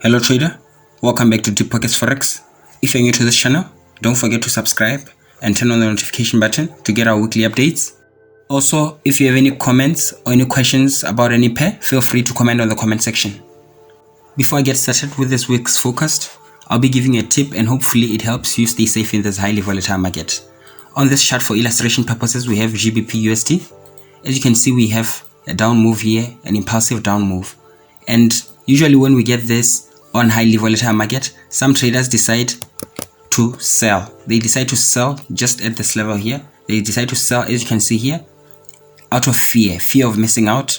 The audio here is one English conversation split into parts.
Hello trader, welcome back to Deep Pockets Forex. If you're new to this channel, don't forget to subscribe and turn on the notification button to get our weekly updates. Also, if you have any comments or any questions about any pair, feel free to comment on the comment section. Before I get started with this week's forecast, I'll be giving you a tip and hopefully it helps you stay safe in this highly volatile market. On this chart for illustration purposes, we have GBP USD. As you can see, we have a down move here, an impulsive down move. And usually when we get this on highly volatile market, some traders decide to sell. They decide to sell just at this level here. They decide to sell, as you can see here, out of fear of missing out.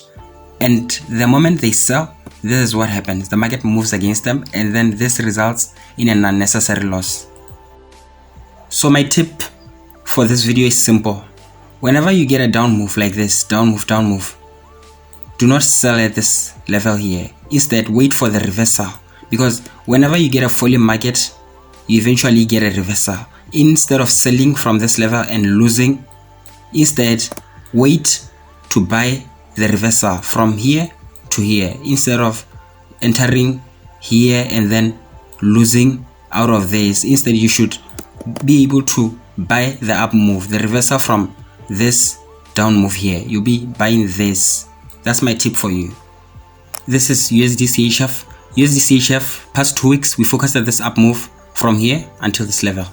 And the moment they sell, this is what happens. The market moves against them, and then this results in an unnecessary loss. So my tip for this video is simple. Whenever you get a down move like this, down move, do not sell at this level here. Instead, wait for the reversal. Because whenever you get a falling market, you eventually get a reversal. Instead of selling from this level and losing, instead wait to buy the reversal from here to here, instead of entering here and then losing out of this. Instead, you should be able to buy the up move, the reversal from this down move here. You'll be buying this. That's my tip for you. This is USD CHF. USD CHF, past 2 weeks, we focused at this up move from here until this level.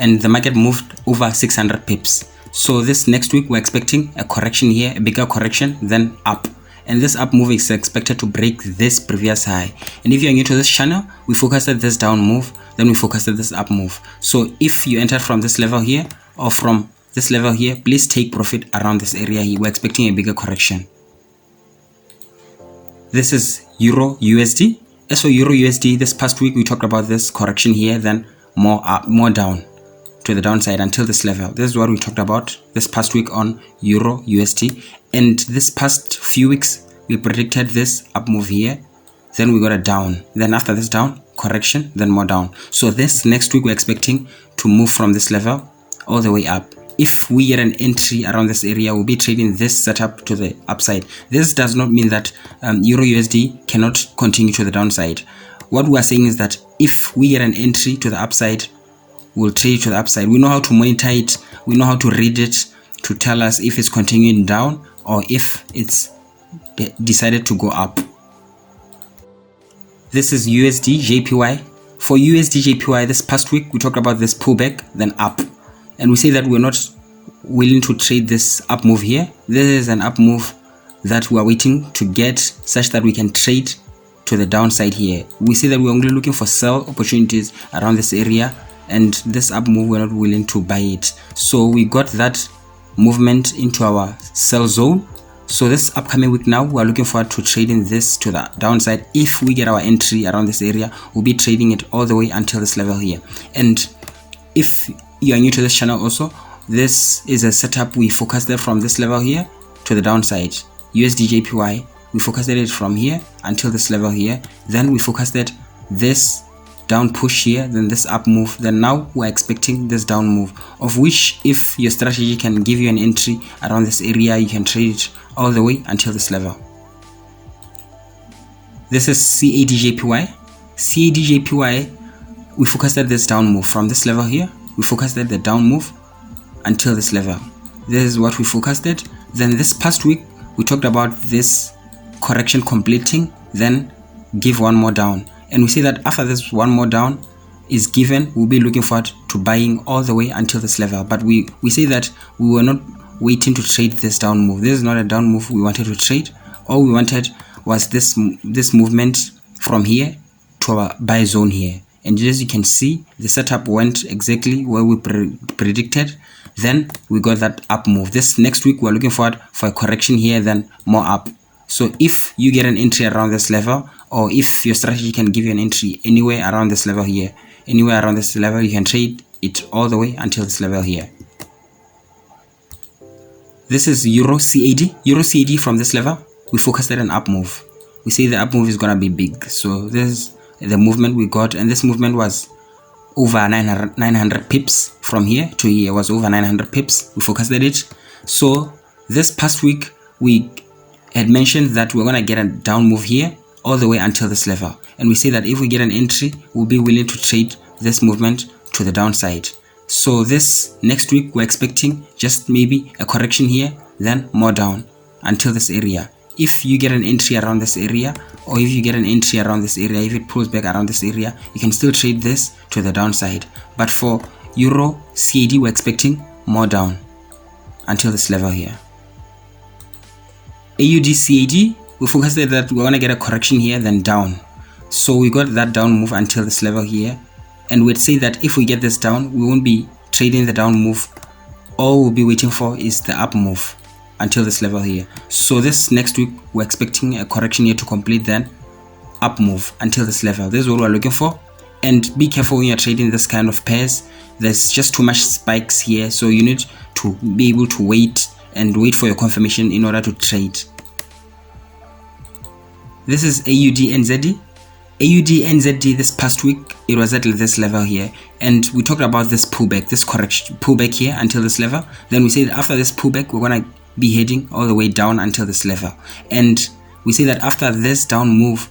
And the market moved over 600 pips. So this next week, we're expecting a correction here, a bigger correction, then up. And this up move is expected to break this previous high. And if you're new to this channel, we focused at this down move, then we focused at this up move. So if you entered from this level here or from this level here, please take profit around this area here. We're expecting a bigger correction. This is Euro USD. As for Euro USD, this past week we talked about this correction here, then more up, more down to the downside until this level. This is what we talked about this past week on Euro USD. And this past few weeks we predicted this up move here, then we got a down. Then after this down, correction, then more down. So this next week we're expecting to move from this level all the way up. If we get an entry around this area, we'll be trading this setup to the upside. This does not mean that Euro USD cannot continue to the downside. What we are saying is that if we get an entry to the upside, we'll trade to the upside. We know how to monitor it. We know how to read it to tell us if it's continuing down or if it's decided to go up. This is USD JPY. For USD JPY, this past week, we talked about this pullback, then up. And we say that we're not willing to trade this up move here. This is an up move that we are waiting to get such that we can trade to the downside here. We say that we're only looking for sell opportunities around this area, and this up move we're not willing to buy it. So we got that movement into our sell zone. So this upcoming week now, we're looking forward to trading this to the downside. If we get our entry around this area, we'll be trading it all the way until this level here. And if you are new to this channel also, this is a setup we focused it from this level here to the downside. USD JPY, we focused it from here until this level here. Then we focused it this down push here, then this up move. Then now we're expecting this down move, of which if your strategy can give you an entry around this area, you can trade it all the way until this level. This is CAD JPY. CAD JPY, we focused at this down move from this level here. We focused at the down move until this level. This is what we focused at. Then this past week, we talked about this correction completing, then give one more down. And we say that after this one more down is given, we'll be looking forward to buying all the way until this level. But we say that we were not waiting to trade this down move. This is not a down move we wanted to trade. All we wanted was this movement from here to our buy zone here. And as you can see, the setup went exactly where we predicted. Then we got that up move. This next week, we're looking forward for a correction here, then more up. So if you get an entry around this level, or if your strategy can give you an entry anywhere around this level here, anywhere around this level, you can trade it all the way until this level here. This is Euro CAD. Euro CAD from this level, we focused at an up move. We say the up move is going to be big. So this is the movement we got, and this movement was over 900 pips from here to here. Was over 900 pips. We focused at it. So this past week we had mentioned that we're gonna get a down move here all the way until this level. And we say that if we get an entry, we'll be willing to trade this movement to the downside. So this next week, we're expecting just maybe a correction here, then more down until this area. If you get an entry around this area, or if you get an entry around this area, if it pulls back around this area, you can still trade this to the downside. But for Euro CAD, we're expecting more down until this level here. AUD CAD, we focused that we're gonna get a correction here, then down. So we got that down move until this level here, and we'd say that if we get this down, we won't be trading the down move. All we'll be waiting for is the up move until this level here. So this next week, we're expecting a correction here to complete, then up move until this level. This is what we're looking for. And be careful when you're trading this kind of pairs. There's just too much spikes here, so you need to be able to wait for your confirmation in order to trade. This is AUD NZD. AUD NZD this past week, it was at this level here, and we talked about this pullback, this correction pullback here until this level. Then we say that after this pullback, we're gonna be heading all the way down until this level, and we say that after this down move,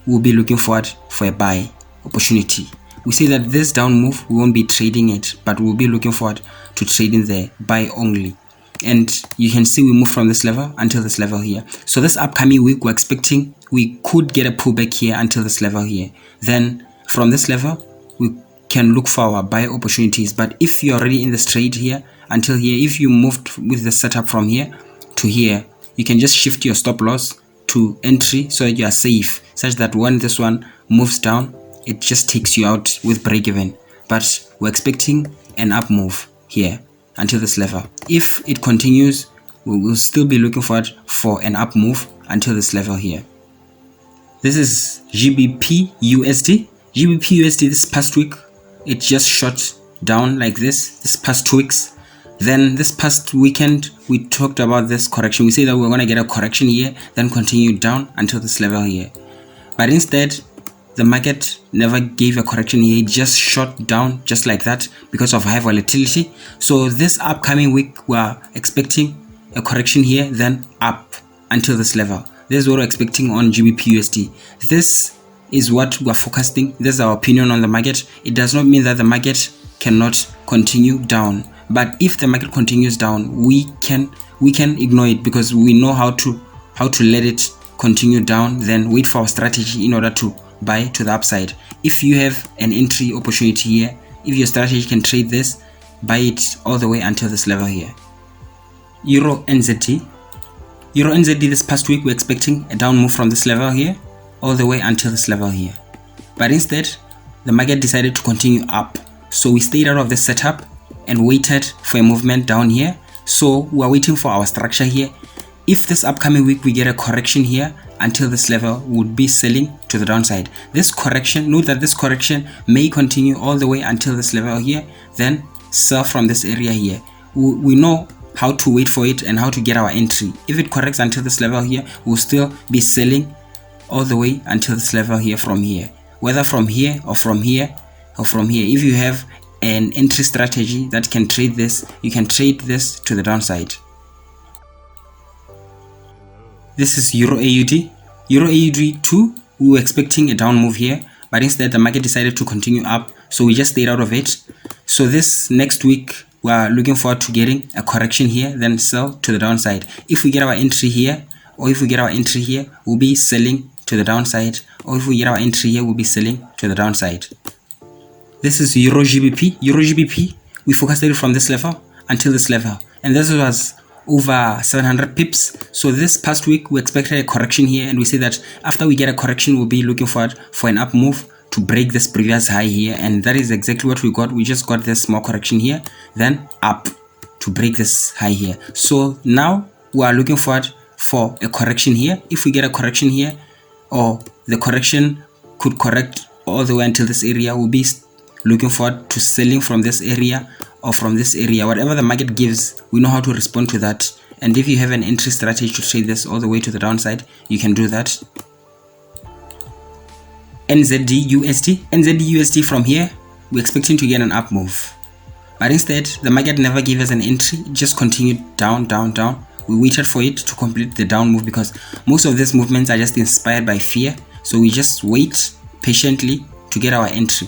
we'll be looking forward for a buy opportunity. We say that this down move, we won't be trading it, but we'll be looking forward to trading the buy only. And you can see we move from this level until this level here. So this upcoming week, we're expecting we could get a pullback here until this level here. Then from this level, we can look for our buy opportunities. But if you're already in this trade here until here, if you moved with the setup from here to here, you can just shift your stop loss to entry so that you are safe, such that when this one moves down, it just takes you out with break even. But we're expecting an up move here until this level. If it continues, we will still be looking forward for an up move until this level here. This is GBP USD. GBP USD this past week, it just shot down like this past 2 weeks. Then this past weekend, we talked about this correction. We say that we're going to get a correction here, then continue down until this level here. But instead, the market never gave a correction here. It just shot down just like that because of high volatility. So this upcoming week, we're expecting a correction here, then up until this level. This is what we're expecting on GBP USD. This is what we're forecasting. This is our opinion on the market. It does not mean that the market cannot continue down. But if the market continues down, we can ignore it, because we know how to let it continue down, then wait for our strategy in order to buy to the upside. If you have an entry opportunity here, if your strategy can trade this, buy it all the way until this level here. Euro NZD. Euro NZD this past week, we're expecting a down move from this level here all the way until this level here. But instead, the market decided to continue up. So we stayed out of the setup and waited for a movement down here. So we are waiting for our structure here. If this upcoming week we get a correction here until this level, we would be selling to the downside. This correction, note that this correction may continue all the way until this level here, then sell from this area here. We know how to wait for it and how to get our entry. If it corrects until this level here, we'll still be selling all the way until this level here, from here, whether from here or from here or from here. If you have an entry strategy that can trade this, you can trade this to the downside. This is Euro AUD. Euro AUD 2, we were expecting a down move here, but instead the market decided to continue up, so we just stayed out of it. So this next week, we are looking forward to getting a correction here, then sell to the downside. If we get our entry here, or if we get our entry here, we'll be selling to the downside, or if we get our entry here, we'll be selling to the downside. This is Euro GBP. Euro GBP, we focused it from this level until this level, and this was over 700 pips. So this past week, we expected a correction here, and we say that after we get a correction, we'll be looking forward for an up move to break this previous high here, and that is exactly what we got. We just got this small correction here, then up to break this high here. So now we are looking forward for a correction here. If we get a correction here, or the correction could correct all the way until this area, we'll be looking forward to selling from this area or from this area. Whatever the market gives, we know how to respond to that. And if you have an entry strategy to trade this all the way to the downside, you can do that. NZD USD. NZD USD, from here, we're expecting to get an up move. But instead, the market never gave us an entry. It just continued down, down, down. We waited for it to complete the down move, because most of these movements are just inspired by fear. So we just wait patiently to get our entry.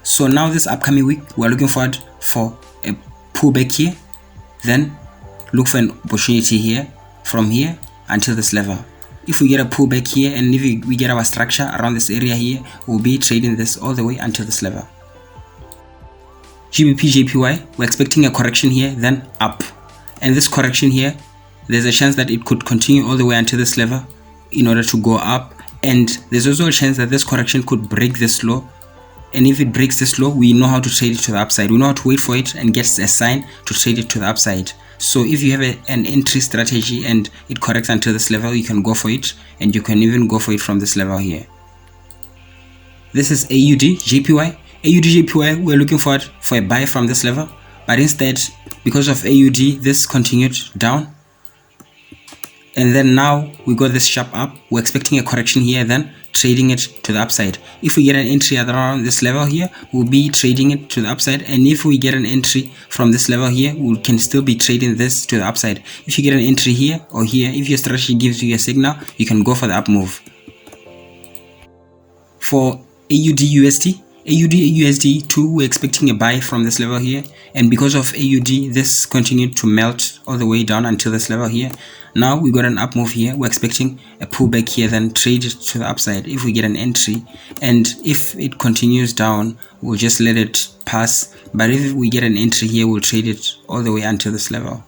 So now this upcoming week, we're looking forward for a pullback here, then look for an opportunity here from here until this level. If we get a pullback here and if we get our structure around this area here, we'll be trading this all the way until this level. GBP JPY, we're expecting a correction here, then up. And this correction here, there's a chance that it could continue all the way until this level in order to go up. And there's also a chance that this correction could break this low. And if it breaks this low, we know how to trade it to the upside. We know how to wait for it and get a sign to trade it to the upside. So if you have an entry strategy and it corrects until this level, you can go for it, and you can even go for it from this level here. This is AUD JPY. AUD JPY, we're looking for a buy from this level, but instead, because of AUD, this continued down. And then now we got this sharp up. We're expecting a correction here, then trading it to the upside. If we get an entry at around this level here, we'll be trading it to the upside. And if we get an entry from this level here, we can still be trading this to the upside. If you get an entry here or here, if your strategy gives you a signal, you can go for the up move. For AUD USD, AUD USD 2, we're expecting a buy from this level here, and because of AUD, this continued to melt all the way down until this level here. Now we got an up move here. We're expecting a pullback here, then trade it to the upside if we get an entry, and if it continues down, we'll just let it pass. But if we get an entry here, we'll trade it all the way until this level.